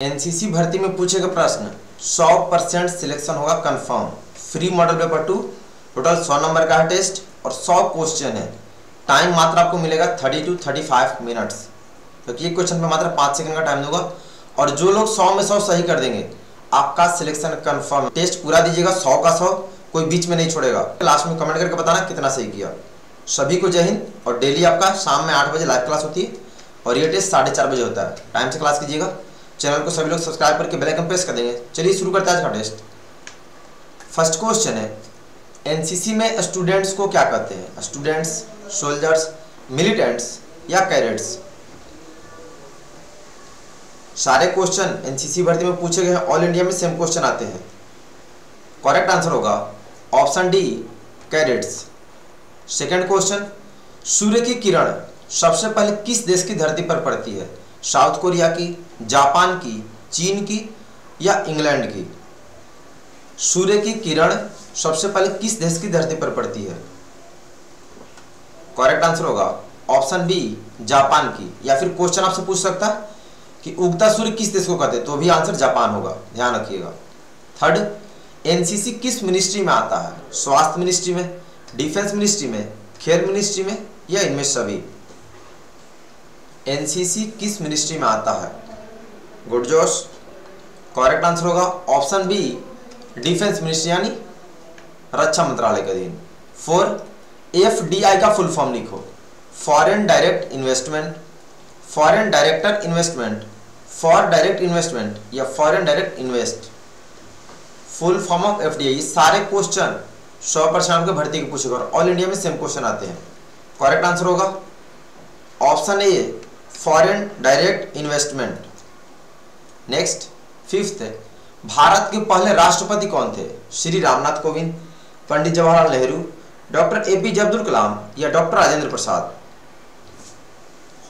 NCC भर्ती में पूछे गए प्रश्न 100% सिलेक्शन होगा confirm. Free model paper 2 total 100 number का है टेस्ट और 100 क्वेश्चन है। टाइम मात्र आपको मिलेगा 30 to 35 मिनट्स, क्योंकि एक क्वेश्चन पे मात्र 5 सेकंड का टाइम दूंगा। और जो लोग 100 में 100 सही कर देंगे आपका सिलेक्शन कंफर्म। टेस्ट पूरा दीजिएगा 100 का 100, कोई बीच में नहीं छोड़ेगा। लास्ट में कमेंट करके बताना कितना सही किया। सभी को जय हिंद। और डेली आपका शाम में 8 बजे लाइव क्लास होती है और ये टेस्ट 4:30 बजे होता है। टाइम से क्लास कीजिएगा। चैनल को सभी लोग सब्सक्राइब करके बेल आइकन प्रेस कर देंगे। चलिए शुरू करते हैं आज का टेस्ट। फर्स्ट क्वेश्चन है, एनसीसी में स्टूडेंट्स को क्या कहते हैं? स्टूडेंट्स, सोल्जर्स, मिलिटेंट्स या कैडेट्स? सारे क्वेश्चन एनसीसी भर्ती में पूछे गए हैं। ऑल इंडिया में सेम क्वेश्चन आते हैं। करेक्ट आंसर होगा option D, cadets. Second question, सूर्य की किरण सबसे पहले किस देश की धरती पर पड़ती है? साउथ कोरिया की, जापान की, चीन की या इंग्लैंड की? सूर्य की किरण सबसे पहले किस देश की धरती पर पड़ती है? करेक्ट आंसर होगा ऑप्शन बी, जापान की। या फिर क्वेश्चन आपसे पूछ सकता है कि उगता सूर्य किस देश को कहते हैं, तो भी आंसर जापान होगा, ध्यान रखिएगा। थर्ड, एनसीसी किस मिनिस्ट्री में आता है? स्वास्थ्य मिनिस्ट्री में, डिफेंस मिनिस्ट्री में, खेल मिनिस्ट्री में या इनमें सभी? एनसीसी किस मिनिस्ट्री में आता है? गुड जोश। करेक्ट आंसर होगा ऑप्शन बी, डिफेंस मिनिस्ट्री यानी रक्षा मंत्रालय के अधीन। 4, एफडीआई का फुल फॉर्म लिखो। Foreign direct investment, foreign director investment, for direct investment या foreign direct invest? Full form of FDI. सारे क्वेश्चन 100% के भर्ती के पूछेगा और ऑल इंडिया में सेम क्वेश्चन आते हैं। करेक्ट आंसर होगा option A, foreign direct investment. Next, fifth है, भारत के पहले राष्ट्रपति कौन थे? श्री रामनाथ कोविंद, पंडित जवाहरलाल नेहरू, डॉक्टर एपीजे अब्दुल कलाम या doctor Rajendra Prasad?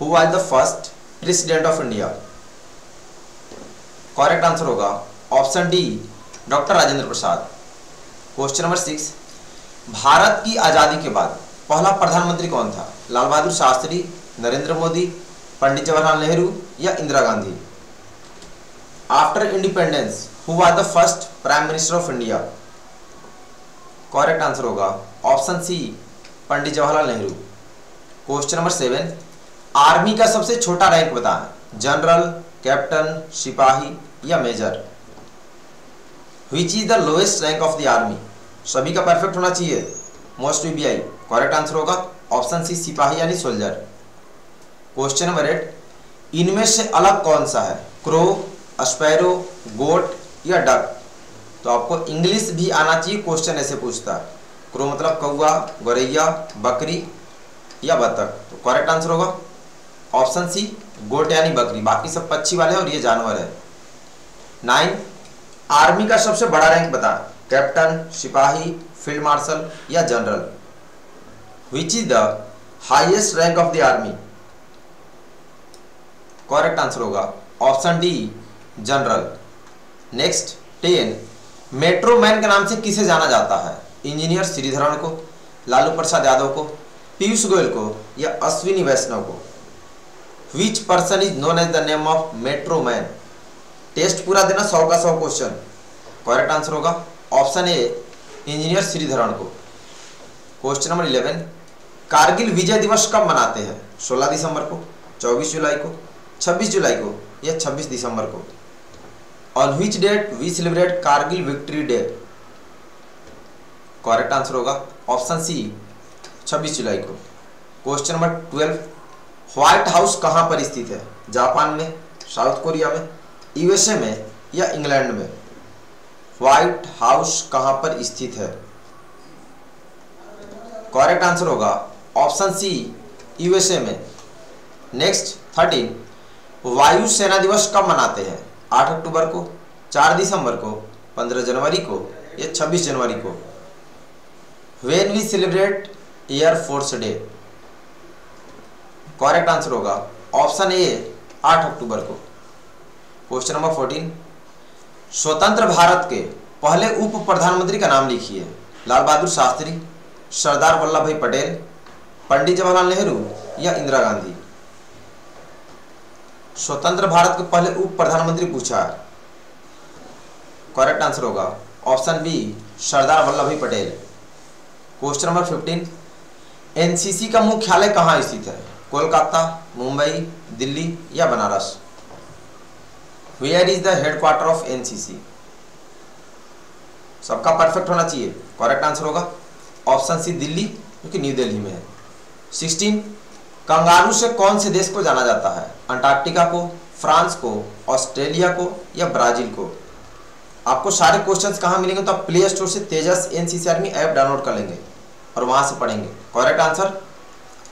Who was the first president of India? Correct answer होगा option D, doctor Rajendra Prasad. Question number 6, Bharat की आजादी के बाद पहला प्रधानमंत्री कौन था? लाल बहादुर शास्त्री, नरेंद्र मोदी, पंडित जवाहरलाल नेहरू या Indira Gandhi? After independence who was the first prime minister of India? Correct answer होगा option C, Pandit Jawaharlal Nehru. Question number 7, army का सबसे छोटा रैंक बताएं। जनरल, कैप्टन, सिपाही या major? Which is the lowest rank of the army? सभी का परफेक्ट होना चाहिए, मोस्ट वीबीआई। करेक्ट आंसर होगा ऑप्शन सी, सिपाही यानी सोल्जर। क्वेश्चन नंबर 8, इनमें से अलग कौन सा है? क्रो, स्पैरो, गोट या डक? तो आपको इंग्लिश भी आना चाहिए, क्वेश्चन ऐसे पूछता है। क्रो मतलब कौवा, गौरैया, बकरी या बतख? तो करेक्ट आंसर होगा ऑप्शन सी, गोट यानी बकरी। बाकी सब पक्षी वाले और ये जानवर है। 9, आर्मी का सबसे बड़ा रैंक बता। कैप्टन, सिपाही, फील्ड मार्शल या general? Which is the highest rank of the army? Correct answer होगा option D, general. Next, 10, metro man के नाम से किसे जाना जाता है? इंजीनियर श्रीधरन को, लालू प्रसाद यादव को, पीयूष गोयल को या अश्विनी वैष्णव को? Which person is known as the name of metro man? Test पूरा देना, 100 का 100 क्वेश्चन। करेक्ट आंसर होगा ऑप्शन ए, इंजीनियर श्रीधरन को। क्वेश्चन नंबर 11, कारगिल विजय दिवस कब मनाते हैं? 16 दिसंबर को, 24 जुलाई को, 26 जुलाई को या 26 दिसंबर को? On which date we celebrate Kargil victory day? Correct answer होगा ऑप्शन सी, 26 जुलाई को। क्वेश्चन नंबर 12, व्हाइट हाउस कहां पर स्थित है? जापान में, साउथ कोरिया में, यूएसए में या इंग्लैंड में? व्हाइट हाउस कहां पर स्थित है? करेक्ट आंसर होगा ऑप्शन सी, यूएसए में। नेक्स्ट, 13, वायु सेना दिवस कब मनाते हैं? 8 अक्टूबर को, 4 दिसंबर को, 15 जनवरी को या 26 जनवरी को? When we celebrate air force day? Correct answer होगा ऑप्शन ए, 8 अक्टूबर को। क्वेश्चन नंबर 14, स्वतंत्र भारत के पहले उप प्रधानमंत्री का नाम लिखिए। लाल बहादुर शास्त्री, सरदार वल्लभ भाई पटेल, पंडित जवाहरलाल नेहरू या इंदिरा गांधी? स्वतंत्र भारत के पहले उप प्रधानमंत्री पूछा है। करेक्ट आंसर होगा ऑप्शन बी सरदार वल्लभ भाई पटेल। क्वेश्चन नंबर 15, एनसीसी का मुख्यालय कहाँ स्थित है? कोलकाता, मुंबई, दिल्ली या Banaras? Where is the headquarter of NCC? सबका परफेक्ट होना चाहिए। करेक्ट आंसर होगा ऑप्शन सी दिल्ली, क्योंकि न्यू दिल्ली में है। 16, कंगारू से कौन से देश को जाना जाता है? अंटार्कटिका को, फ्रांस को, ऑस्ट्रेलिया को या ब्राजील को? आपको सारे क्वेश्चंस कहाँ मिलेंगे? तो आप प्ले स्टोर से Tejas NCC army app download कर लेंगे और वहां से पढ़ेंगे। Correct answer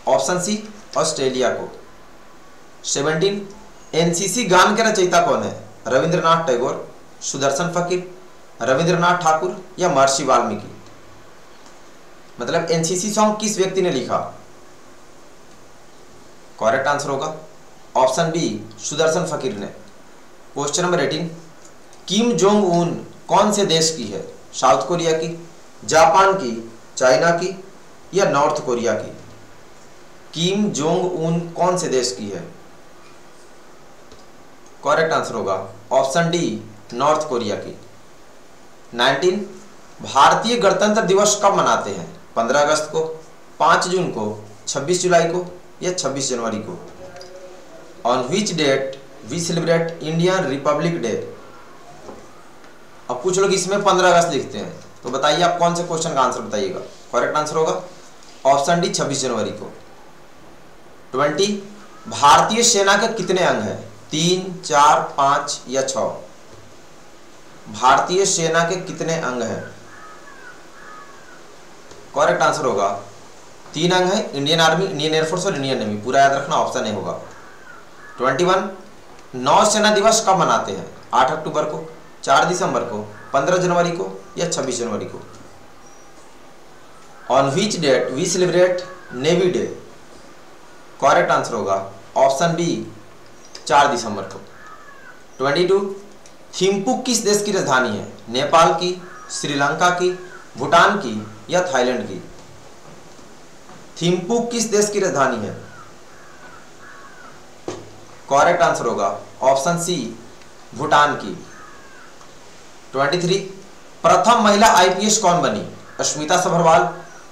option C Australia को। 17, एनसीसी गान के रचयिता कौन है? रविंद्रनाथ टैगोर, सुदर्शन फकीर, रविंद्रनाथ ठाकुर या महर्षि वाल्मीकि? मतलब एनसीसी सॉन्ग किस व्यक्ति ने लिखा? करेक्ट आंसर होगा ऑप्शन बी सुदर्शन फकीर ने। Question number 18, Kim Jong Un कौन से देश की है? साउथ कोरिया की, जापान की, चाइना की या नॉर्थ कोरिया की? किम जोंग उन कौन से देश की है? करेक्ट आंसर होगा ऑप्शन डी नॉर्थ कोरिया की। 19, भारतीय गणतंत्र दिवस कब मनाते हैं? 15 अगस्त को, 5 जून को, 26 जुलाई को या 26 जनवरी को? On which date we celebrate Indian republic day? अब कुछ लोग इसमें 15 अगस्त लिखते हैं, तो बताइए आप कौन से क्वेश्चन का आंसर बताइएगा। करेक्ट आंसर होगा ऑप्शन डी 26 जनवरी को। 20, भारतीय सेना के कितने अंग हैं? 3, 4, 5 या 6? भारतीय सेना के कितने अंग हैं? करेक्ट आंसर होगा 3 अंग है, इंडियन आर्मी, इंडियन एयरफोर्स और इंडियन नेवी। पूरा याद रखना, ऑप्शन ए होगा। 21, नौसेना दिवस कब मनाते हैं? 8 अक्टूबर को, 4 दिसंबर को, 15 जनवरी को या 26 जनवरी को? On which date we celebrate navy day? Correct answer होगा ऑप्शन बी 4 दिसंबर को। 22, थिम्पू किस देश की राजधानी है? नेपाल की, श्रीलंका की, भूटान की या थाईलैंड की? थिम्पू किस देश की राजधानी है? करेक्ट आंसर होगा ऑप्शन सी भूटान की। 23, प्रथम महिला आईपीएस कौन बनी? अस्मिता सभरवाल,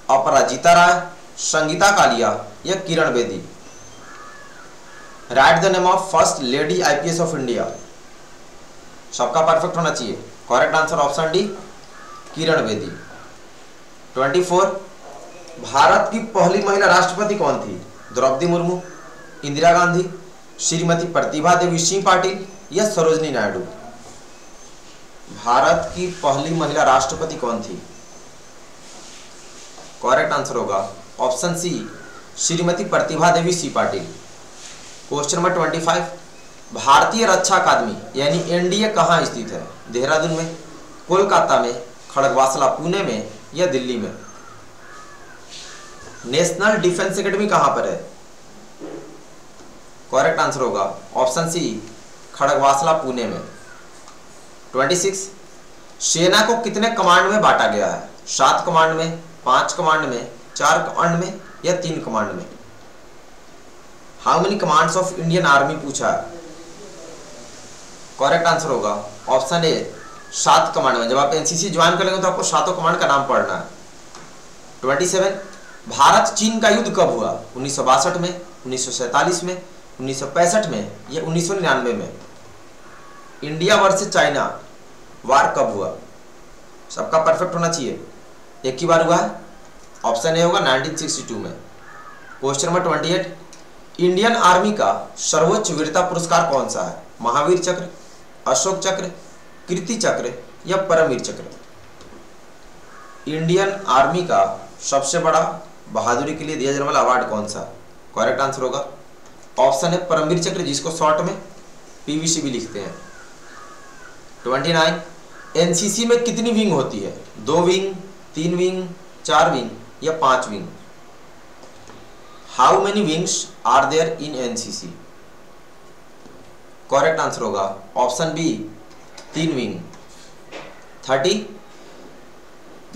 अपराजिता राय, संगीता कालिया या Kiran Bedi? Write the name of first lady IPS of India. सबका परफेक्ट होना चाहिए। Correct answer option D Kiran Bedi. 24, Bharat की पहली महिला राष्ट्रपति कौन थी? द्रौपदी मुर्मू, इंदिरा गांधी, श्रीमती प्रतिभा देवी सिंह पाटिल या सरोजनी नायडू? भारत की पहली महिला राष्ट्रपति कौन थी? करेक्ट आंसर होगा ऑप्शन सी श्रीमती प्रतिभा देवी सिंह पाटिल। क्वेश्चन नंबर 25, भारतीय रक्षा अकादमी यानी एनडीए कहाँ स्थित है? देहरादून में, कोलकाता में, खड़गवासला पुणे में या दिल्ली में? नेशनल डिफेंस एकेडमी कहां पर है? करेक्ट आंसर होगा ऑप्शन सी खड़गवासला पुणे में। 26, सेना को कितने कमांड में बांटा गया है? 7 कमांड में, 5 कमांड में, 4 कमांड में या 3 कमांड में? How many commands of Indian army पूछा है। करेक्ट आंसर होगा ऑप्शन ए 7 कमांड में। जब आप एनसीसी ज्वाइन करेंगे तो आपको 7 कमांड का नाम पढ़ना है। 27, भारत चीन का युद्ध कब हुआ? 1962 में, 1947 में, 1965 में या 1999 में? इंडिया वर्सेस चाइना वार कब हुआ? सबका परफेक्ट होना चाहिए। एक ही बार हुआ है, ऑप्शन ए होगा 1962 में। क्वेश्चन नंबर 28, इंडियन आर्मी का सर्वोच्च वीरता पुरस्कार कौन सा है? महावीर चक्र, अशोक चक्र, कीर्ति चक्र या परमवीर चक्र? इंडियन आर्मी का सबसे बड़ा बहादुरी के लिए दिया जाने वाला अवार्ड कौन सा? करेक्ट आंसर होगा ऑप्शन है परमवीर चक्र, जिसको शॉर्ट में पीवीसी भी लिखते हैं। 29, एनसीसी में कितनी विंग होती है? 2 विंग, 3 विंग, 4 विंग या 5 wing? How many wings are there in NCC? Correct answer होगा ऑप्शन बी 3 विंग। 30,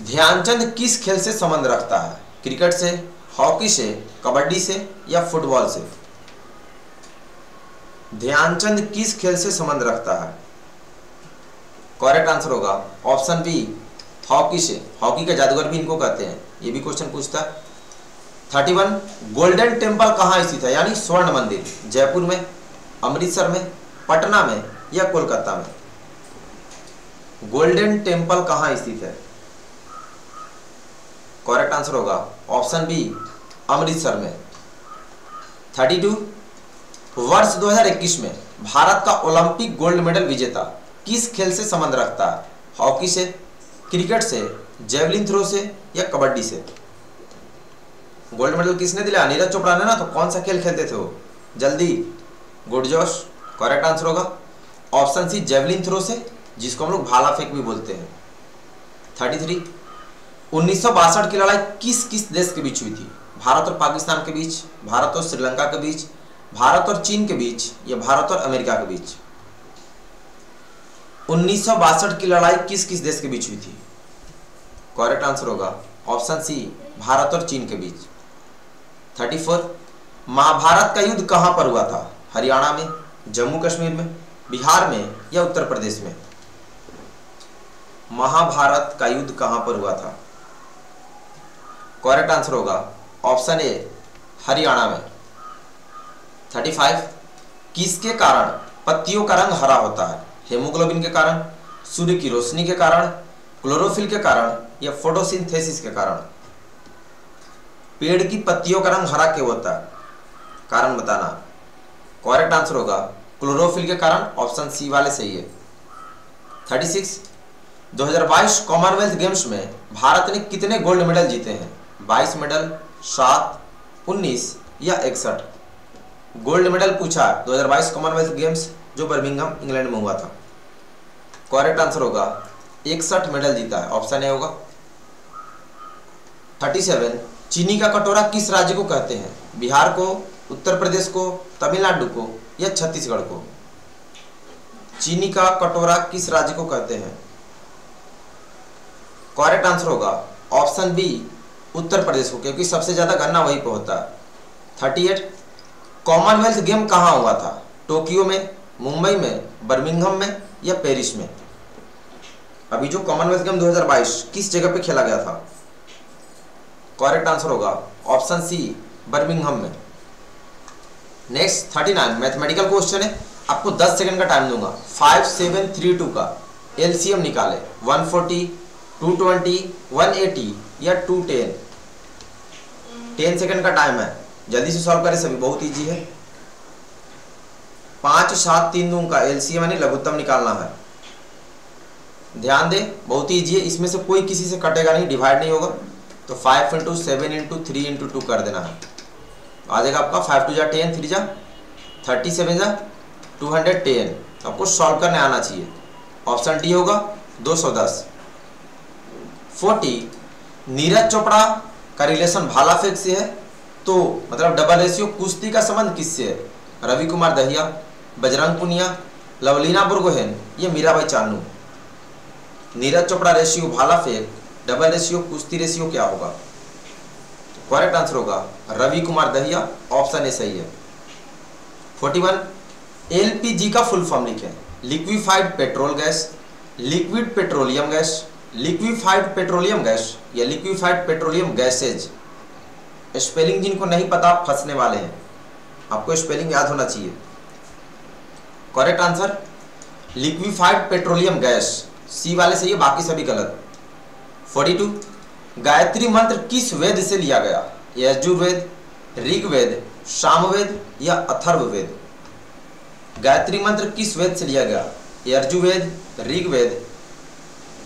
ध्यानचंद किस खेल से संबंध रखता है? क्रिकेट से, हॉकी से, कबड्डी से या फुटबॉल से? ध्यानचंद किस खेल से संबंध रखता है? करेक्ट आंसर होगा ऑप्शन बी, हॉकी से। हॉकी का जादूगर भी इनको कहते हैं, ये भी क्वेश्चन पूछता है। 31 गोल्डन टेम्पल कहाँ स्थित है, यानी स्वर्ण मंदिर? जयपुर में, अमृतसर में, पटना में या कोलकाता में? गोल्डन टेम्पल कहाँ स्थित है? करेक्ट आंसर होगा ऑप्शन बी, अमृतसर में। 32 वर्ष 2021 में भारत का ओलंपिक गोल्ड मेडल विजेता किस खेल से संबंध रखता है? हॉकी से, क्रिकेट से, जेवलिन थ्रो से या कबड्डी से? गोल्ड मेडल किसने दिलाया? नीरज चोपड़ा ने ना। तो कौन सा खेल खेलते थे वो? जल्दी, गुड जोश। करेक्ट आंसर होगा ऑप्शन सी, जेवलिन थ्रो से, जिसको हम लोग भाला फेंक भी बोलते हैं। 33 1962 की लड़ाई किस किस देश के बीच हुई थी? भारत और पाकिस्तान के बीच, भारत और श्रीलंका के बीच, भारत और चीन के बीच या भारत और अमेरिका के बीच? 1962 की लड़ाई किस किस देश के बीच हुई थी? करेक्ट आंसर होगा ऑप्शन सी, भारत और चीन के बीच। 34 महाभारत का युद्ध कहां पर हुआ था? हरियाणा में, जम्मू कश्मीर में, बिहार में या उत्तर प्रदेश में? महाभारत का युद्ध कहां पर हुआ था? करेक्ट आंसर होगा ऑप्शन ए, हरियाणा में। 35 किसके कारण पत्तियों का रंग हरा होता है? हेमोग्लोबिन के कारण, सूर्य की रोशनी के कारण, क्लोरोफिल के कारण या फोटोसिंथेसिस के कारण? पेड़ की पत्तियों का रंग हरा क्यों होता है? कारण बताना। करेक्ट आंसर होगा क्लोरोफिल के कारण, ऑप्शन सी वाले सही है। 36 2022 कॉमनवेल्थ गेम्स में भारत ने कितने गोल्ड मेडल जीते हैं? 22 मेडल, 7, 19 या 61? गोल्ड मेडल पूछा 2022 कॉमनवेल्थ गेम्स जो बर्मिंघम इंग्लैंड में हुआ था। करेक्ट आंसर होगा 61 मेडल जीता है, ऑप्शन ए होगा। 37 चीनी का कटोरा किस राज्य को कहते हैं? बिहार को, उत्तर प्रदेश को, तमिलनाडु को या छत्तीसगढ़ को? चीनी का कटोरा किस राज्य को कहते हैं? करेक्ट आंसर होगा ऑप्शन बी, उत्तर प्रदेश को, क्योंकि सबसे ज्यादा गन्ना वहीं पे होता है। 38 कॉमनवेल्थ गेम कहाँ हुआ था? टोक्यो में, मुंबई में, बर्मिंघम में या पेरिस में? अभी जो कॉमनवेल्थ गेम 2022 किस जगह पे खेला गया था? करेक्ट आंसर होगा ऑप्शन सी, बर्मिंघम में। नेक्स्ट 39 मैथमेटिकल क्वेश्चन है, आपको 10 सेकंड का टाइम दूंगा। 5732 का एलसीएम निकाले। 140, 220, 180 या 210? 10 सेकंड का टाइम है, जल्दी से सॉल्व करें सभी, बहुत इजी है। 5, 7, 3 दूं का एलसीएम यानी लघुत्तम निकालना है। ध्यान दे, बहुत इजी है, इसमें से कोई किसी से कटेगा नहीं, डिवाइड नहीं होगा। तो 5 × 7 × 3 × 2 कर देना है। आ जाएगा आपका 5 2 जा 10, 3 जा 37 जा 210। आपको सॉल्व करने आना चाहिए। ऑप्शन डी होगा 210। 40 नीरज चोपड़ा का रिलेशन भाला फेंक से है, तो मतलब डबल रेशियो कुश्ती का संबंध किससे है? रवि कुमार दहिया, बजरंग पुनिया, लवलीना बुरगोहेन या मीराबाई चानू? नीरज चोपड़ा रेशियो भाला फेंक, डबल रेशियो कुश्ती रेशियो क्या होगा? करेक्ट आंसर होगा रवि कुमार दहिया, ऑप्शन ए सही है। 41 एलपीजी का फुल फॉर्म लिखें। Liquefied petrol gas, liquid petroleum gas, liquefied petroleum gas या लिक्विफाइड पेट्रोलियम गैसेज? स्पेलिंग जिनको नहीं पता फंसने वाले हैं, आपको स्पेलिंग याद होना चाहिए। Correct answer liquefied petroleum gas, C वाले सही है, बाकी सभी गलत। 42 गायत्री मंत्र किस वेद से लिया गया? यजुर्वेद, ऋग्वेद, सामवेद या अथर्ववेद? गायत्री मंत्र किस वेद से लिया गया? यजुर्वेद, ऋग्वेद?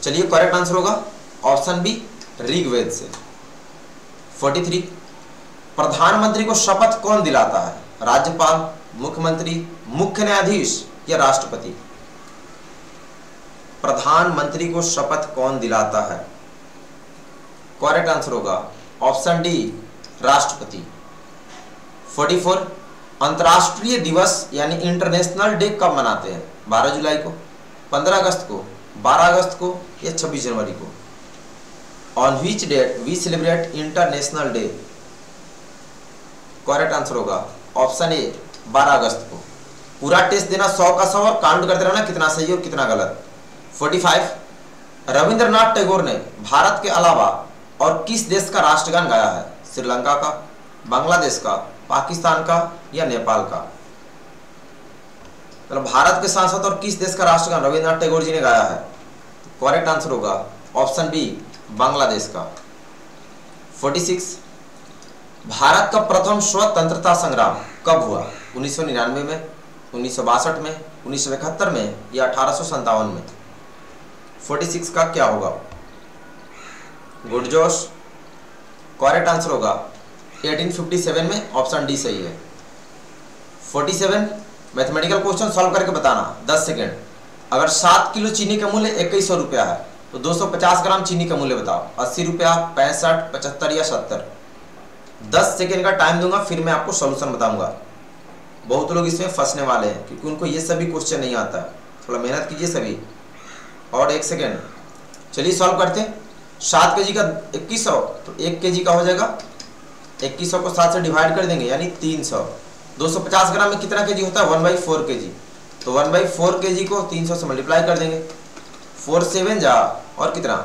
चलिए करेक्ट आंसर होगा ऑप्शन बी, ऋग्वेद से। 43 प्रधानमंत्री को शपथ कौन दिलाता है? राज्यपाल, मुख्यमंत्री, मुख्य न्यायाधीश या राष्ट्रपति? प्रधानमंत्री को शपथ कौन दिलाता है? करेक्ट आंसर होगा ऑप्शन डी, राष्ट्रपति। 44 अंतर्राष्ट्रीय दिवस यानी इंटरनेशनल डे कब मनाते हैं? 12 जुलाई को, 15 अगस्त को, 12 अगस्त को या 26 जनवरी को? On which date we celebrate international day? Correct answer होगा ऑप्शन ए, 12 अगस्त को। पूरा टेस्ट देना 100 का 100 और काउंट करते रहना कितना सही और कितना गलत। 45 रविंद्रनाथ टैगोर ने भारत के अलावा और किस देश का राष्ट्रगान गाया है? श्रीलंका का, बांग्लादेश का, पाकिस्तान का या नेपाल का? तो भारत के साथ साथ और किस देश का राष्ट्रगान रविंद्रनाथ टैगोर जी ने गाया है? करेक्ट आंसर होगा ऑप्शन बी, बांग्लादेश का। 46 भारत का प्रथम स्वतंत्रता संग्राम कब हुआ? 1999 में, 1962 में, 1971 में या 1857 में? 46 का क्या होगा? गुड जोश, करेक्ट आंसर होगा 1857 में, ऑप्शन डी सही है। 47 मैथमेटिकल क्वेश्चन सॉल्व करके बताना 10 सेकेंड। अगर 7 किलो चीनी का मूल्य 2100 रुपया है तो 250 ग्राम चीनी का मूल्य बताओ। 80 रुपया, 65, 75 या 70? 10 सेकेंड का टाइम दूंगा, फिर मैं आपको सॉल्यूशन बताऊंगा। बहुत लोग इसमें फंसने वाले हैं क्योंकि उनको ये सभी क्वेश्चन नहीं आता है, थोड़ा मेहनत कीजिए सभी। और 1 सेकेंड, चलिए सॉल्व करते हैं। 7 kg का 2100 तो 1 kg का हो जाएगा, 2100 को 7 से डिवाइड कर देंगे यानी 300। 250 ग्राम में कितना केजी होता है? 1/4 kg। तो 1/4 kg को 300 से मल्टीप्लाई कर देंगे। 4 7 जा और कितना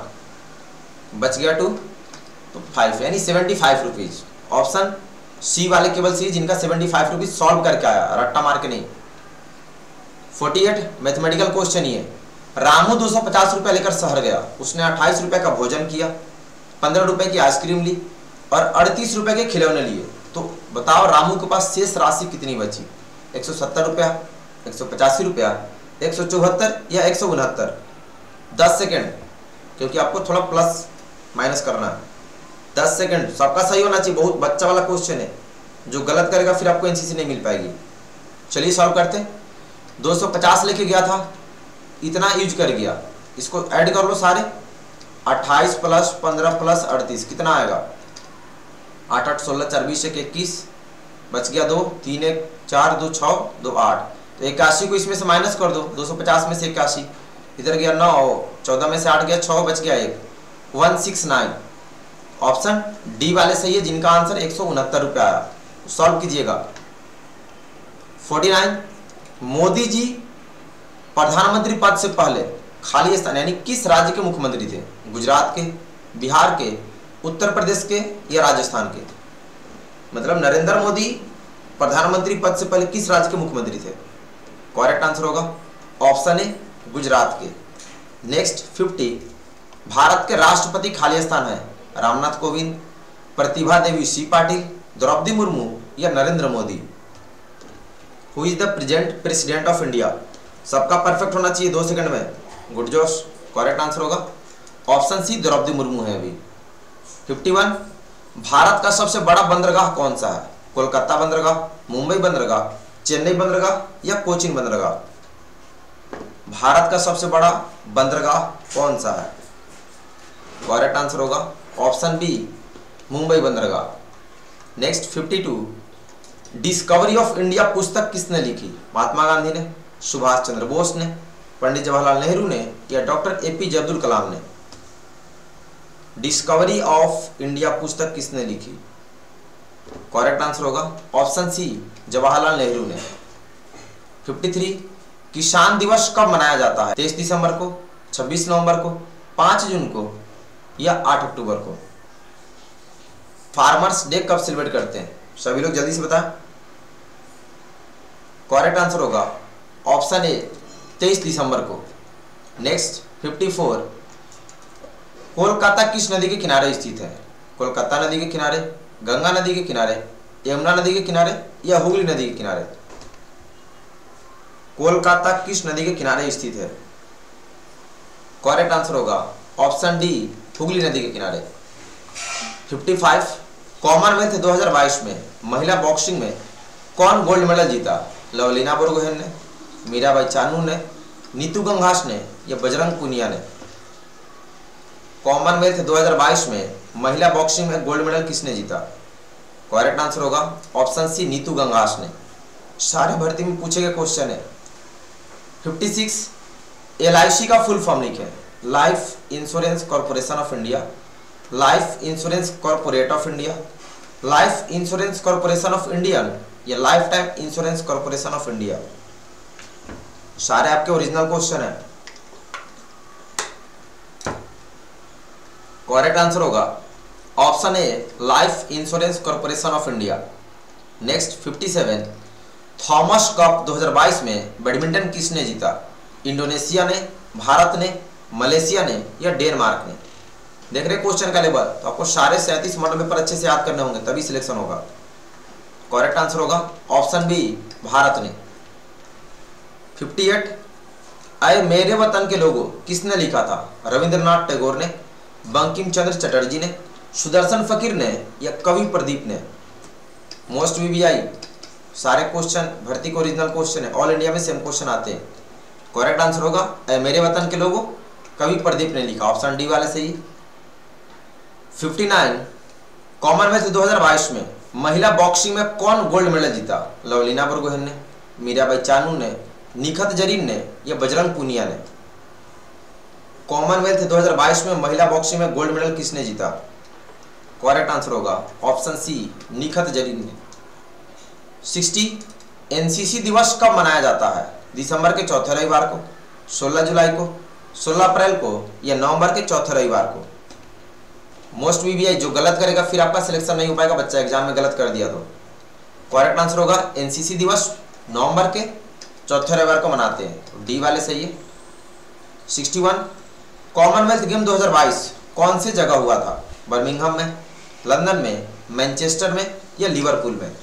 बच गया 2 तो 5 यानी 75 रुपीज। ऑप्शन सी वाले केवल सी जिनका 75 रुपीज सॉल्व करके आया, रट्टा मार के नहीं। 48 मैथमेटिकल क्वेश्चन ये, रामू 250 रुपया लेकर शहर गया। उसने 28 रुपये का भोजन किया, 15 रुपए की आइसक्रीम ली और 38 रुपए के खिलौने लिए। तो बताओ रामू के पास शेष राशि कितनी बची? 170 रुपया, 185 रुपया, 174 या 169? 10 सेकेंड, क्योंकि आपको थोड़ा प्लस माइनस करना है। 10 सेकेंड, सबका सही होना चाहिए। बहुत बच्चा वाला क्वेश्चन है, जो गलत करेगा फिर आपको एनसीसी नहीं मिल पाएगी। चलिए सॉल्व करते हैं। 250 लेके गया था, इतना यूज कर गया, इसको ऐड कर लो सारे। 28 प्लस 15 प्लस 38 कितना आएगा? 8 8 16 4 20 21, बच गया 2, 3 1 4 2 6 2 8। तो 81 को इसमें से माइनस कर दो। 250 में से 81 इधर गया 9, 14 में से 8 गया 6, बच गया 1, 169। ऑप्शन डी वाले सही है जिनका आंसर 169 रुपया आया। सॉल्व कीजिएगा। 49 मोदी जी प्रधानमंत्री पद से पहले खाली स्थान यानी किस राज्य के मुख्यमंत्री थे? गुजरात के, बिहार के, उत्तर प्रदेश के या राजस्थान के? मतलब नरेंद्र मोदी प्रधानमंत्री पद से पहले किस राज्य के मुख्यमंत्री थे? करेक्ट आंसर होगा ऑप्शन ए, गुजरात के। नेक्स्ट 50 भारत के राष्ट्रपति खाली स्थान है रामनाथ कोविंद, प्रतिभा देवी सी पाटिल, द्रौपदी मुर्मू या Narendra Modi? Who is the present president of India? सबका परफेक्ट होना चाहिए 2 सेकंड में। गुड जोश, करेक्ट आंसर होगा ऑप्शन सी, द्रौपदी मुर्मू है अभी। 51 भारत का सबसे बड़ा बंदरगाह कौन सा है? कोलकाता बंदरगाह, मुंबई बंदरगाह, चेन्नई बंदरगाह या कोचीन बंदरगाह? भारत का सबसे बड़ा बंदरगाह कौन सा है? करेक्ट आंसर होगा ऑप्शन बी, मुंबई बंदरगाह। नेक्स्ट 52 डिस्कवरी ऑफ इंडिया पुस्तक किसने लिखी? महात्मा गांधी ने, सुभाष चंद्र बोस ने, पंडित जवाहरलाल नेहरू ने या डॉक्टर एपीजे अब्दुल कलाम ने? डिस्कवरी ऑफ इंडिया पुस्तक किसने लिखी? करेक्ट आंसर होगा ऑप्शन सी, जवाहरलाल नेहरू ने। 53 किसान दिवस कब मनाया जाता है? 23 दिसंबर को, 26 नवंबर को, 5 जून को या 8 अक्टूबर को? फार्मर्स डे कब सेलिब्रेट करते हैं? सभी लोग जल्दी से बताएं। करेक्ट आंसर होगा ऑप्शन ए, 23 दिसंबर को। नेक्स्ट 54 कोलकाता किस नदी के किनारे स्थित है? कोलकाता नदी के किनारे, गंगा नदी के किनारे, यमुना नदी के किनारे या हुगली नदी के किनारे? कोलकाता किस नदी के किनारे स्थित है? करेक्ट आंसर होगा ऑप्शन डी, हुगली नदी के किनारे। 55 कॉमनवेल्थ 2022 में महिला बॉक्सिंग में कौन गोल्ड मेडल जीता? लवलीना बोरगोहेन ने, मीराबाई चानू ने, नीतू गंघास ने या बजरंग पुनिया ने? कॉमनवेल्थ 2022 में महिला बॉक्सिंग में गोल्ड मेडल किसने जीता? करेक्ट आंसर होगा ऑप्शन सी, नीतू गंघास ने। सारे भर्ती में पूछे गए क्वेश्चन है। 56 LIC का फुल फॉर्म लिखें। Life insurance corporation of India, life insurance corporate of India, life insurance corporation of Indian या life time insurance corporation of India? सारे आपके ओरिजिनल क्वेश्चन है। करेक्ट आंसर होगा option A life insurance corporation of India. Next 57 Thomas cup 2022 में badminton किसने जीता? Indonesia ने, भारत ने, मलेशिया ने या डेनमार्क ने? देख रहे क्वेश्चन का लेवल, तो आपको सारे 37 मॉडल पेपर अच्छे से याद करने होंगे तभी सिलेक्शन होगा। करेक्ट आंसर होगा ऑप्शन बी भारत ने। 58 अय मेरे वतन के लोगों किसने लिखा था? रविंद्रनाथ टैगोर ने, बंकिम चंद्र चटर्जी ने, सुदर्शन फकीर ने या कवि प्रदीप ने? मोस्ट वीवीआई सारे क्वेश्चन भर्ती के ओरिजिनल क्वेश्चन है, ऑल इंडिया में सेम क्वेश्चन आते हैं। करेक्ट आंसर होगा अय मेरे वतन के लोगों कवि प्रदीप ने लिखा, ऑप्शन डी वाले सही। 59 कॉमनवेल्थ 2022 में महिला बॉक्सिंग में कौन गोल्ड मेडल जीता? लवलीना बरगोहेन ने, मीराबाई चानू ने, निखत जरीन ने या बजरंग पूनिया ने? कॉमनवेल्थ 2022 में महिला बॉक्सिंग में गोल्ड मेडल किसने जीता? करेक्ट आंसर होगा ऑप्शन सी निखत जरीन ने। 60 एनसीसी दिवस कब मनाया जाता है? दिसंबर के चौथे रविवार को, 16 जुलाई को, 16 अप्रैल को या नवंबर के चौथे रविवार को? मोस्ट वीवीआई जो गलत करेगा फिर आपका सिलेक्शन नहीं हो पाएगा, बच्चा एग्जाम में गलत कर दिया तो। करेक्ट आंसर होगा एनसीसी दिवस नवंबर के चौथे रविवार को मनाते हैं, तो डी वाले सही है। 61 कॉमनवेल्थ गेम 2022 कौन सी जगह हुआ था? बर्मिंघम में, लंदन में, मैनचेस्टर में या लिवरपूल में?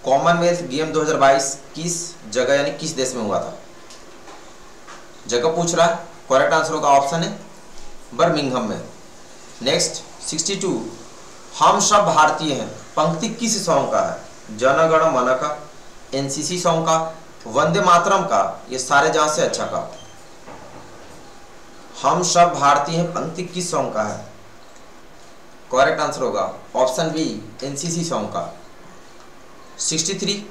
कॉमनवेल्थ गेम 2022 किस जगह यानी किस देश में हुआ था? जगह पूछ रहा है। करेक्ट आंसर होगा ऑप्शन है बर्मिंघम में। नेक्स्ट 62 हम सब भारतीय हैं पंक्ति किस सॉन्ग का है? जन गण मन का, एनसीसी सॉन्ग का, वंदे मातरम का या सारे जहां से अच्छा का? हम सब भारतीय हैं पंक्ति किस सॉन्ग का है? करेक्ट आंसर होगा ऑप्शन बी एनसीसी सॉन्ग का। 63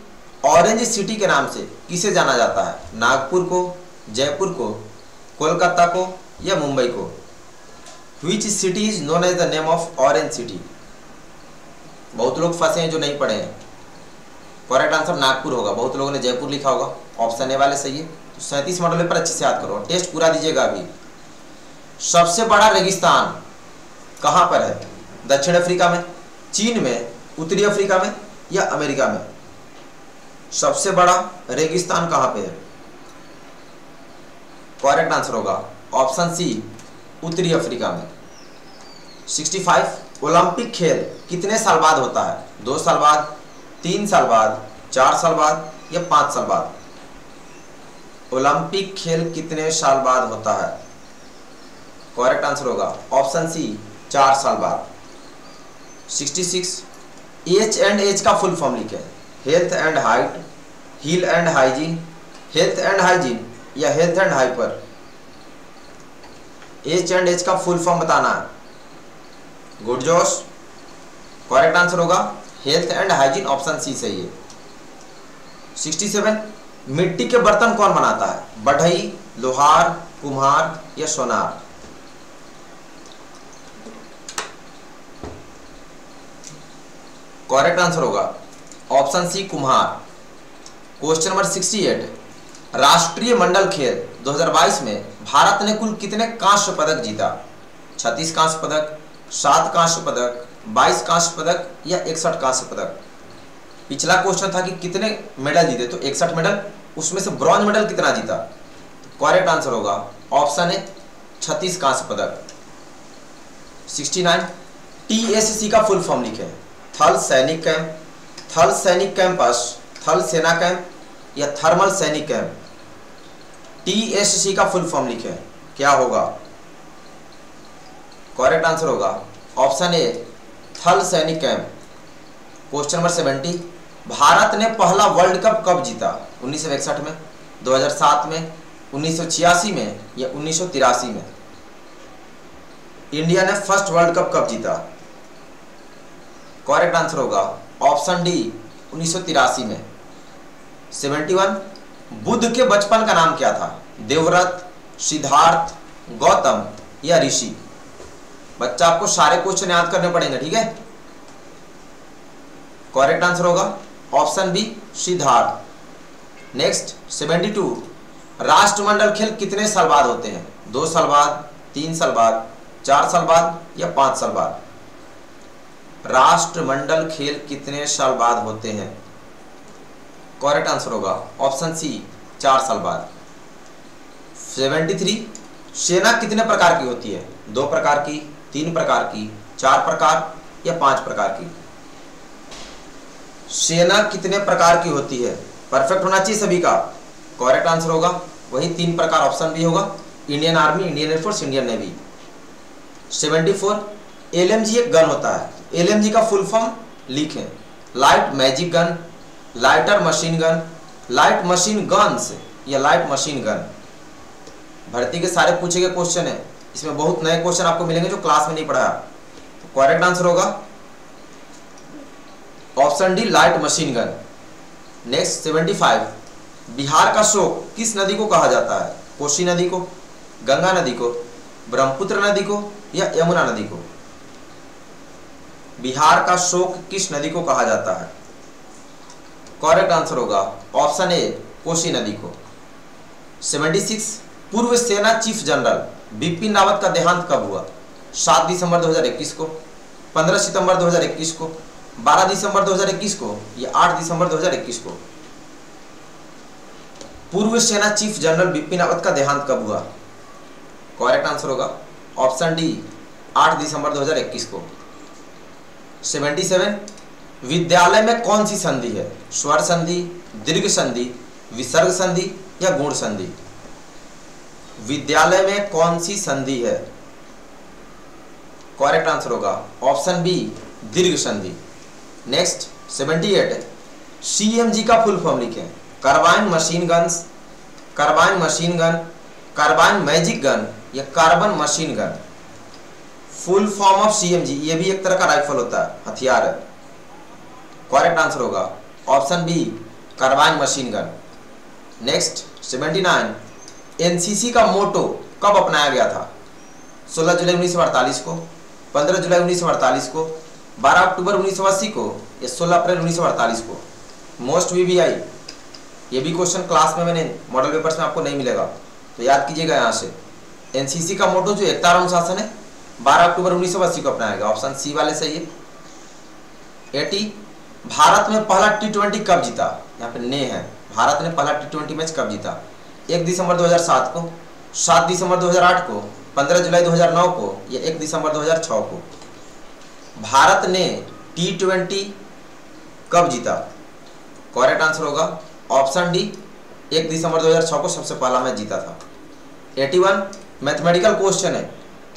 ऑरेंज सिटी के नाम से किसे जाना जाता है? नागपुर को, जयपुर को, कोलकाता को या मुंबई को? Which city is known as the name of Orange City? बहुत लोग फंसे हैं जो नहीं पढ़े हैं। करेक्ट आंसर नागपुर होगा, बहुत लोगों ने जयपुर लिखा होगा, ऑप्शन ए वाले सही है। तो 37 मॉडल पेपर अच्छे से याद करो, टेस्ट पूरा दीजिएगा अभी। सबसे बड़ा रेगिस्तान कहाँ पर है? दक्षिण अफ्रीका में, चीन में, उत्तरी अफ्रीका में या अमेरिका में? सबसे बड़ा रेगिस्तान कहाँ पे है? करेक्ट आंसर होगा ऑप्शन सी उत्तरी अफ्रीका में। 65 ओलंपिक खेल कितने साल बाद होता है? 2 साल बाद, 3 साल बाद, 4 साल बाद या 5 साल बाद? ओलंपिक खेल कितने साल बाद होता है? करेक्ट आंसर होगा ऑप्शन सी 4 साल बाद। 66 H&H का फुल फॉर्म लिखें। Health and height, heel and hygiene, health and hygiene या हेल्थ एंड हाइपर? H&H का फुल फॉर्म बताना है। गुड जोश। करेक्ट आंसर होगा health and hygiene, option C सही है। 67 मिट्टी के बर्तन कौन बनाता है? बढ़ई, लोहार, कुम्हार या सोनार? करेक्ट आंसर होगा ऑप्शन सी कुम्हार। क्वेश्चन नंबर 68 राष्ट्रीय मंडल खेल 2022 में भारत ने कुल कितने कांस्य पदक जीता? 36 कांस्य पदक, 7 कांस्य पदक, 22 कांस्य पदक या 61 कांस्य पदक? पिछला क्वेश्चन था कि कितने मेडल जीते, तो 61 मेडल, उसमें से ब्रॉन्ज मेडल कितना जीता? करेक्ट आंसर होगा ऑप्शन है 36 कांस्य पदक। 69 TSC का फुल फॉर्म लिखें। थल सैनिक कैंप, थल सैनिक कैंपस, थल सेना कैंप या थर्मल सैनिक कैंप? TSC का फुल फॉर्म लिखें, क्या होगा? करेक्ट आंसर होगा ऑप्शन ए थल सैनिक कैंप। क्वेश्चन नंबर 70 भारत ने पहला वर्ल्ड कप कब जीता? 1961 में, 2007 में, 1986 में या 1983 में? इंडिया ने फर्स्ट वर्ल्ड कप कब जीता? करेक्ट आंसर होगा ऑप्शन डी 1983 में। 71 बुद्ध के बचपन का नाम क्या था? देवव्रत, सिद्धार्थ, गौतम या ऋषि? बच्चा आपको सारे क्वेश्चन याद करने पड़ेंगे, ठीक है। करेक्ट आंसर होगा ऑप्शन बी सिद्धार्थ। नेक्स्ट 72 राष्ट्रमंडल खेल कितने साल बाद होते हैं? 2 साल बाद, 3 साल बाद, 4 साल बाद या 5 साल बाद? राष्ट्रमंडल खेल कितने साल बाद होते हैं? करेक्ट आंसर होगा ऑप्शन सी 4 साल बाद। 73 सेना कितने प्रकार की होती है? 2 प्रकार की, 3 प्रकार की, 4 प्रकार या 5 प्रकार की? सेना कितने प्रकार की होती है? परफेक्ट होना चाहिए सभी का। करेक्ट आंसर होगा वही 3 प्रकार, ऑप्शन भी होगा, Indian army, Indian air force, Indian navy. 74 LMG एक गन होता है, एलएमजी का फुल फॉर्म लिखें। Light magic gun, lighter machine gun, light machine guns या लाइट मशीन गन। भर्ती के सारे पूछे गए क्वेश्चन है, इसमें बहुत नए क्वेश्चन आपको मिलेंगे जो क्लास में नहीं पढ़ा। तो करेक्ट आंसर होगा option D light machine gun. Next 75 Bihar का शोक किस नदी को कहा जाता है? कोसी नदी को, गंगा नदी को, ब्रह्मपुत्र नदी को या यमुना नदी को? बिहार का शोक किस नदी को कहा जाता है? करेक्ट आंसर होगा ऑप्शन ए कोसी नदी को। 76 पूर्व सेना चीफ जनरल बिपिन रावत का देहांत कब हुआ? 7 दिसंबर 2021 को, 15 सितंबर 2021 को, 12 दिसंबर 2021 को या 8 दिसंबर 2021 को? पूर्व सेना चीफ जनरल बिपिन रावत का देहांत कब हुआ? करेक्ट आंसर होगा ऑप्शन डी 8 दिसंबर 2021 को। 77 विद्यालय में कौन सी संधि है? स्वर संधि, दीर्घ संधि, विसर्ग संधि या गुण संधि? विद्यालय में कौन सी संधि है? करेक्ट आंसर होगा ऑप्शन बी दीर्घ संधि। नेक्स्ट 78 सीएमजी का फुल फॉर्म लिखें। Carbine machine guns, carbine machine gun, carbine magic gun या carbon machine gun? Full form of CMG, ये भी एक तरह का राइफल होता है, हथियार है। करेक्ट आंसर होगा option B carbine machine gun. Next 79 NCC का मोटो कब अपनाया गया था? 16 जुलाई 1948 को, 15 जुलाई 1948 को, 12 अक्टूबर 1980 को या 16 अप्रैल 1948 को? मोस्ट वीवीआई, ये भी क्वेश्चन क्लास में मैंने मॉडल पेपर्स में आपको नहीं मिलेगा, तो याद कीजिएगा यहाँ से। एनसीसी का मोटो जो एकता और अनुशासन है 12 अक्टूबर 1980 को अपनाया गया, ऑप्शन सी वाले सही है। 80 भारत में पहला T20 कब जीता? यहाँ पे ने है, भारत ने पहला T20 मैच कब जीता? 1 दिसंबर 2007 को, 7 दिसंबर 2008 को, 15 जुलाई 2009 को या 1 दिसंबर 2006 को? भारत ने T20 कब जीता? करेक्ट आंसर होगा ऑप्शन डी 1 दिसंबर 2006 को सबसे पहला मैच जीता था। 81 मैथमेटिकल क्वेश्चन है,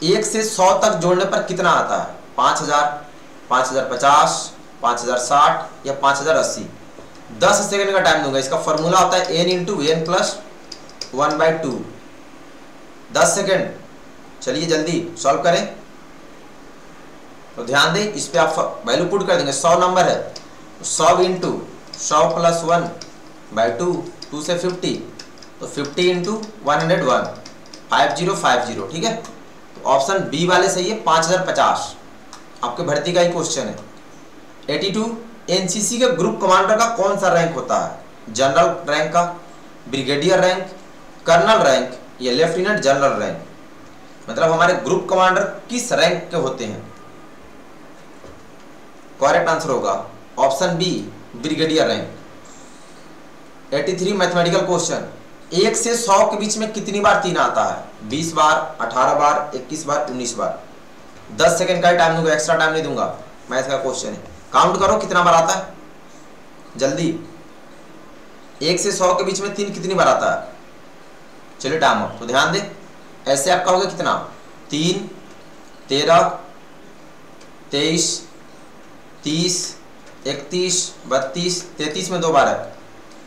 1 से 100 तक जोड़ने पर कितना आता है? 5000, 5050, 5060 या 5080? 10 सेकंड का टाइम दूंगा। इसका फॉर्मूला होता है n into n plus 1/2। 10 second, चलिए जल्दी सॉल्व करें। तो ध्यान दें, इस पे आप वैल्यू पुट कर देंगे। 100 नंबर है, 100 इंटू 100 प्लस 1/2, 2 से 50, तो 50 इंटू 101, 5050, ठीक है। तो ऑप्शन बी वाले सही है, 5050 आपके भर्ती का ही क्वेश्चन है। 82 एनसीसी के ग्रुप कमांडर का कौन सा रैंक होता है? जनरल रैंक का, ब्रिगेडियर रैंक, कर्नल रैंक या लेफ्टिनेंट जनरल रैंक? मतलब हमारे ग्रुप कमांडर किस रैंक के होते हैं? करेक्ट आंसर होगा option B brigadier rank. 83 mathematical question, 1 से 100 के बीच में कितनी बार 3 आता है? 20 बार, 18 बार, 21 बार, 19 बार? 10 सेकंड का ही टाइम दूंगा, एक्स्ट्रा टाइम नहीं दूंगा। मैथ का क्वेश्चन है, काउंट करो कितना बार आता है जल्दी। 1 से 100 के बीच में 3 कितनी बार आता है? चलिए टाइम अप। तो ध्यान दें, ऐसे आप कहोगे कितना? 3, 13, 23, 30, 31, 32, 33 में 2 बार है,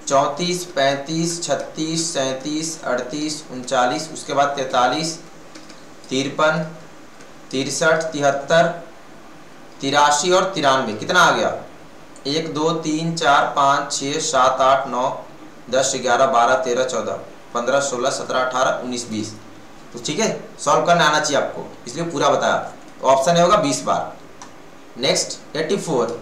34, 35, 36, 37, 38, 39, उसके बाद 43, 53, 63, 73, 83 और 93। कितना आ गया? 1, 2, 3, 4, 5, 6, 7, 8, 9, 10, 11, 12, 13, 14, 15, 16, 17, 18, 19, 20। तो ठीक है, सॉल्व करने आना चाहिए आपको, इसलिए पूरा बताया। तो ऑप्शन ए होगा 20 बार। नेक्स्ट 84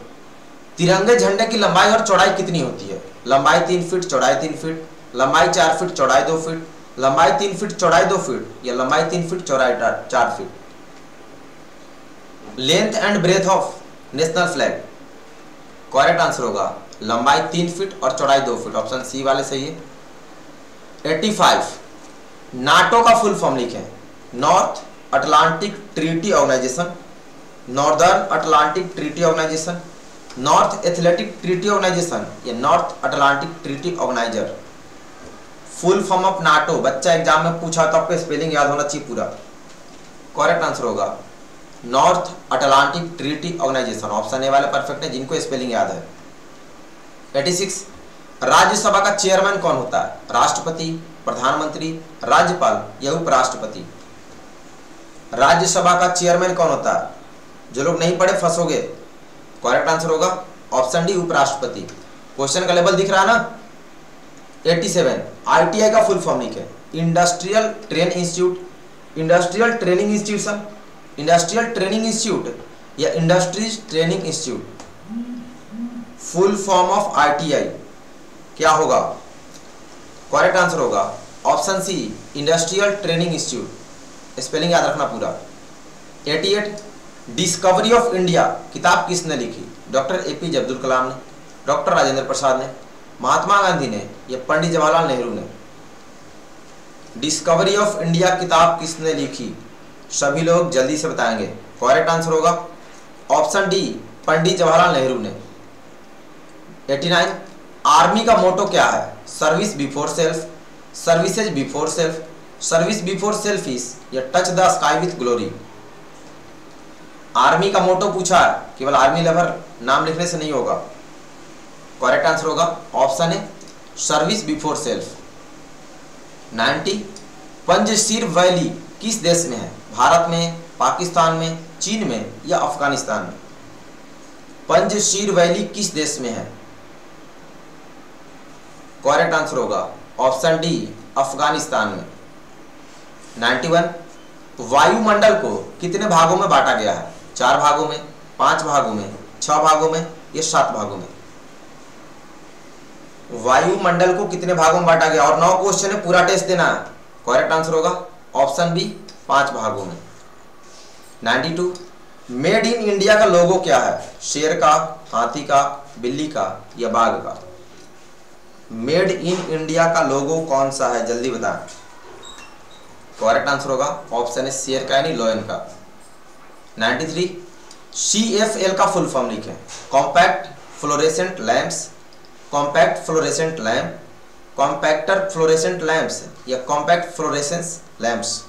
तिरंगे झंडे की लंबाई और चौड़ाई कितनी होती है? लंबाई 3 फीट चौड़ाई 3 फीट, लंबाई 4 फीट चौड़ाई 2 फीट, लंबाई 3 फीट चौड़ाई 2 फीट या लंबाई 3 फीट चौड़ाई 4 feet. Length and breadth of national flag, correct answer होगा लंबाई 3 फीट और चौड़ाई 2 फीट, ऑप्शन सी वाले सही है। 85 नाटो का फुल फॉर्म लिखें। North Atlantic treaty organisation, northern Atlantic treaty organisation, north athletic treaty organisation या north Atlantic treaty organiser. Full form of NATO, बच्चा एग्जाम में पूछा तो आपको स्पेलिंग याद होना चाहिए पूरा। करेक्ट आंसर होगा north Atlantic treaty organisation, option A वाले परफेक्ट है जिनको स्पेलिंग याद है। 86 राज्यसभा का चेयरमैन कौन होता है? राष्ट्रपति, प्रधानमंत्री, राज्यपाल या उपराष्ट्रपति। राज्यसभा का चेयरमैन कौन होता है? जो लोग नहीं पढ़े फंसोगे। करेक्ट आंसर होगा ऑप्शन डी उपराष्ट्रपति। क्वेश्चन का लेवल दिख रहा है ना। 87 आईटीआई का फुल फॉर्म लिखे। Industrial train institute, industrial training institution, industrial training institute या industries training institute. Full form of ITI क्या होगा? करेक्ट आंसर होगा option C industrial training institute, spelling याद रखना पूरा। 88 डिस्कवरी ऑफ इंडिया किताब किसने लिखी? डॉक्टर एपीजे अब्दुल कलाम ने, डॉक्टर राजेंद्र प्रसाद ने, महात्मा गांधी ने या पंडित जवाहरलाल नेहरू ने। डिस्कवरी ऑफ इंडिया किताब किसने लिखी? सभी लोग जल्दी से बताएंगे। करेक्ट आंसर होगा ऑप्शन डी पंडित जवाहरलाल नेहरू ने। 89 आर्मी का मोटो क्या है? Service before self, services before self, service before selfish या touch the sky with glory. Army का मोटो पूछा है, केवल आर्मी लवर नाम लिखने से नहीं होगा। करेक्ट आंसर होगा option a service before self. 90 Panjshir valley किस देश में है? भारत में, पाकिस्तान में, चीन में या अफगानिस्तान में। पंजशीर वैली किस देश में है? करेक्ट आंसर होगा ऑप्शन डी अफगानिस्तान में। 91 वायुमंडल को कितने भागों में बांटा गया है? 4 भागों में, 5 भागों में, 6 भागों में या 7 भागों में। वायुमंडल को कितने भागों में बांटा गया? और 9 क्वेश्चन है, पूरा टेस्ट देना है। करेक्ट आंसर होगा ऑप्शन बी 5 भागों में। 92 मेड इन इंडिया का लोगो क्या है? शेर का, हाथी का, बिल्ली का या बाघ का। मेड इन इंडिया का लोगो कौन सा है? जल्दी बताएं। करेक्ट आंसर होगा ऑप्शन है शेर का यानी लॉयन का। 93 CFL का फुल फॉर्म लिखें। Compact fluorescent lamps, compact fluorescent lamp, compactor fluorescent lamps या कॉम्पैक्ट फ्लोरेसेंस लैंप्स।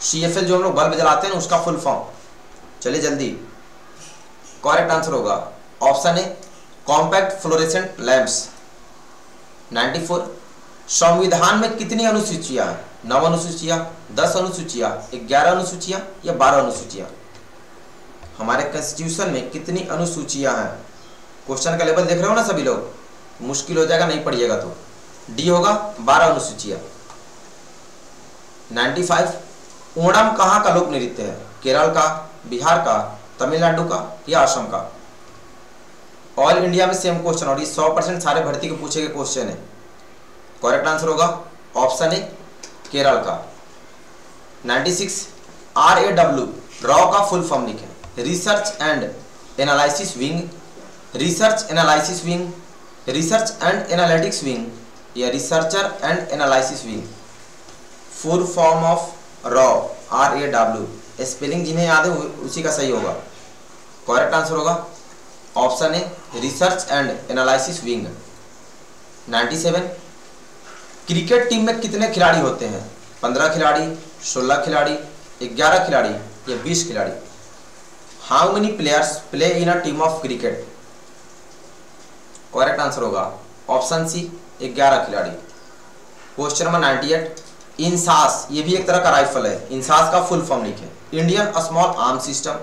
CFL जो हम लोग बल्ब जलाते हैं उसका फुल फॉर्म। चलिए जल्दी। करेक्ट आंसर होगा ऑप्शन ए कॉम्पैक्ट फ्लोरेसेंट लैंप्स। 94 संविधान में कितनी अनुसूचियां हैं? 9 अनुसूचियां, 10 अनुसूचियां, 11 अनुसूचियां या 12 अनुसूचियां। हमारे कॉन्स्टिट्यूशन में कितनी अनुसूचियां हैं? क्वेश्चन का लेवल देख रहे हो ना सभी लोग, मुश्किल हो जाएगा नहीं पढ़िएगा तो। डी होगा 12 अनुसूचियां। 95 ओणम कहाँ का लोक नृत्य है? केरल का, बिहार का, तमिलनाडु का या असम का। ऑल इंडिया में सेम क्वेश्चन और ये 100% सारे भर्ती के पूछे गए क्वेश्चन है। करेक्ट आंसर होगा ऑप्शन ए केरल का। 96 RAW रॉ का फुल फॉर्म लिखें। Research and analysis wing, research analysis wing, research and analytics wing या researcher and analysis wing. Full form of रॉ RAW, स्पेलिंग जिन्हें याद है उसी का सही होगा। करेक्ट आंसर होगा option A research and analysis wing. 97 cricket team में कितने खिलाड़ी होते हैं? 15 खिलाड़ी, 16 खिलाड़ी, 11 खिलाड़ी या 20 खिलाड़ी। How many players play in a team of cricket? Correct answer होगा ऑप्शन सी 11 खिलाड़ी। क्वेश्चन नंबर 98 इंसास, ये भी एक तरह का राइफल है। इंसास का फुल फॉर्म लिखें। Indian small arm system,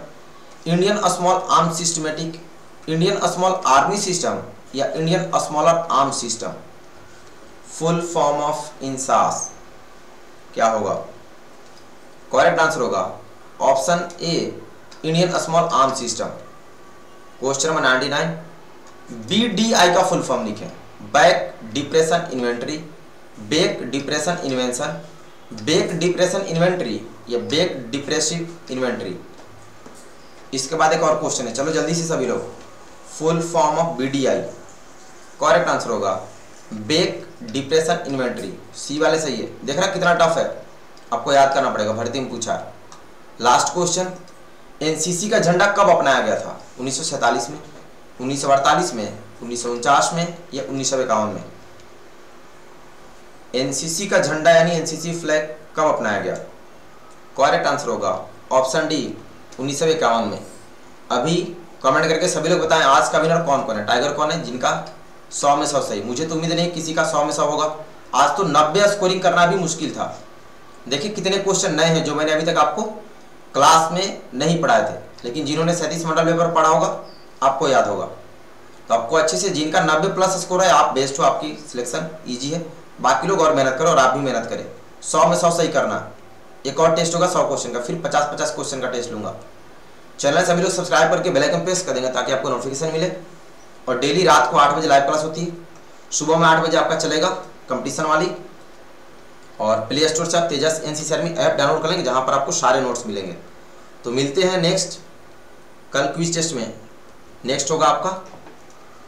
Indian small arm systematic, Indian small army system या Indian smaller arm system. Full form of INSAS क्या होगा? करेक्ट आंसर होगा option A Indian small arm system. Question number 99 BDI का full form लिखें। Back depression inventory, back depression invention, back depression inventory या back depressive inventory. इसके बाद एक और क्वेश्चन है, चलो जल्दी से सभी लोग। Full form of BDI, correct answer होगा बैक डिप्रेशन इन्वेंट्री। सी वाले सही है। देख रहा कितना टफ है, आपको याद करना पड़ेगा, भर्ती में पूछा है। लास्ट क्वेश्चन, एनसीसी का झंडा कब अपनाया गया था? 1947 में, 1948 में, 1949 में या 1951 में? एनसीसी का झंडा यानी एनसीसी फ्लैग कब अपनाया गया? करेक्ट आंसर होगा ऑप्शन डी 1951 में। अभी कमेंट करके सभी लोग बताएं आज का विनर कौन कौन है, टाइगर कौन है जिनका 100 में 100 सही। मुझे तो उम्मीद नहीं किसी का 100 में 100 होगा। आज तो 90 स्कोरिंग करना भी मुश्किल था। देखिए कितने क्वेश्चन नए हैं जो मैंने अभी तक आपको क्लास में नहीं पढ़ाए थे, लेकिन जिन्होंने 37 मॉडल पेपर पढ़ा होगा आपको याद होगा। तो आपको अच्छे से, जिनका 90 प्लस स्कोर है आप बेस्ट हो, आपकी सिलेक्शन ईजी है। बाकी लोग और मेहनत करो और आप भी मेहनत करें, 100 में 100 सही करना। एक और टेस्ट होगा 100 क्वेश्चन का, फिर 50-50 क्वेश्चन का टेस्ट लूंगा। चैनल सभी लोग सब्सक्राइब करके बेल आइकन प्रेस कर देंगे ताकि आपको नोटिफिकेशन मिले। और डेली रात को 8 बजे लाइव क्लास होती है, सुबह में 8 बजे आपका चलेगा कंपटीशन वाली। और प्ले स्टोर से आप तेजस एनसीसी आर्मी ऐप डाउनलोड कर लेंगे जहाँ पर आपको सारे नोट्स मिलेंगे। तो मिलते हैं नेक्स्ट कल क्विज टेस्ट में। नेक्स्ट होगा आपका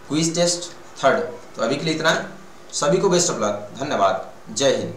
क्विज टेस्ट 3rd। तो अभी के लिए इतना है, सभी को बेस्ट ऑफ लक, धन्यवाद, जय हिंद।